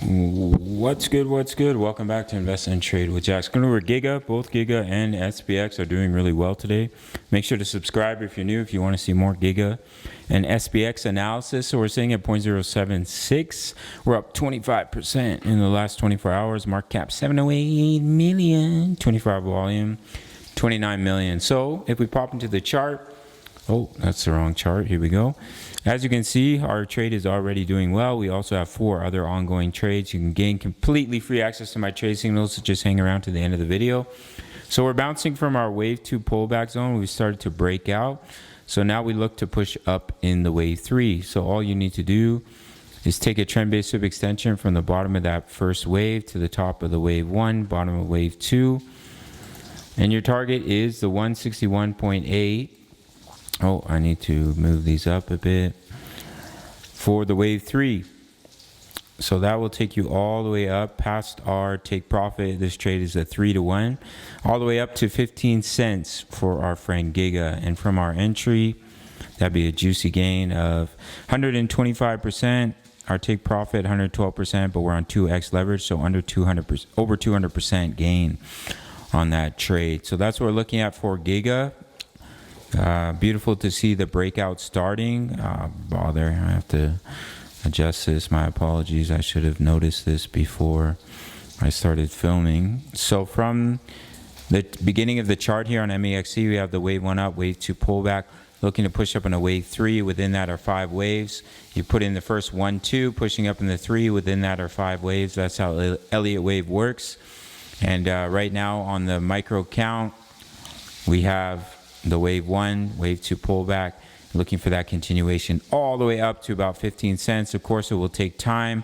What's good? Welcome back to Invest and Trade with Jax. Going over Giga. Both Giga and SPX are doing really well today. Make sure to subscribe if you're new, if you want to see more Giga and SPX analysis. So we're sitting at 0.076. We're up 25% in the last 24 hours. Market cap 708 million. 25 volume 29 million. So if we pop into the chart, oh, that's the wrong chart. Here we go. As you can see, our trade is already doing well. We also have 4 other ongoing trades. You can gain completely free access to my trade signals, so just hang around to the end of the video. So we're bouncing from our wave 2 pullback zone. We started to break out. So now we look to push up in the wave 3. So all you need to do is take a trend-based sweep extension from the bottom of that first wave to the top of the wave 1, bottom of wave 2. And your target is the 161.8. Oh, I need to move these up a bit for the wave 3. So that will take you all the way up past our take profit. This trade is a 3-to-1, all the way up to 15 cents for our friend Giga. And from our entry, that'd be a juicy gain of 125%. Our take profit 112%, but we're on 2x leverage, so under 200%, over 200% gain on that trade. So that's what we're looking at for Giga. Beautiful to see the breakout starting. Bother, I have to adjust this. My apologies. I should have noticed this before I started filming. So from the beginning of the chart here on MEXC, we have the wave 1 up, wave 2 pullback, looking to push up in a wave 3. Within that are 5 waves. You put in the first 1, 2, pushing up in the 3. Within that are 5 waves. That's how Elliott wave works. And right now on the micro count, we have the wave 1, wave 2 pullback, looking for that continuation all the way up to about 15 cents. Of course, it will take time,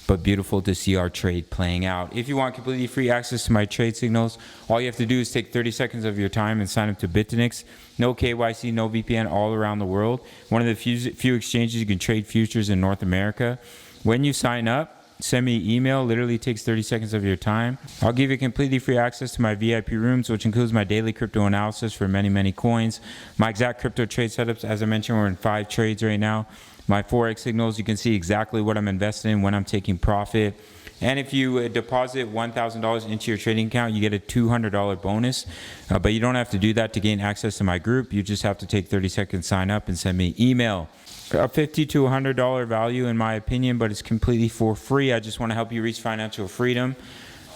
but beautiful to see our trade playing out. If you want completely free access to my trade signals, all you have to do is take 30 seconds of your time and sign up to Bitfinex. No KYC, no VPN, all around the world. One of the few exchanges you can trade futures in North America. When you sign up, send me an email. Literally takes 30 seconds of your time. I'll give you completely free access to my VIP rooms, which includes my daily crypto analysis for many coins. My exact crypto trade setups, as I mentioned, we're in 5 trades right now. My Forex signals, you can see exactly what I'm investing in, when I'm taking profit. And if you deposit $1,000 into your trading account, you get a $200 bonus. But you don't have to do that to gain access to my group. You just have to take 30 seconds, sign up, and send me an email. A $50 to $100 value in my opinion, but it's completely for free. I just want to help you reach financial freedom.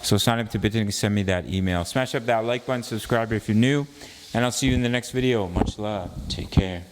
So sign up to Bitfinex and send me that email. Smash up that like button, subscribe if you're new, and I'll see you in the next video. Much love. Take care.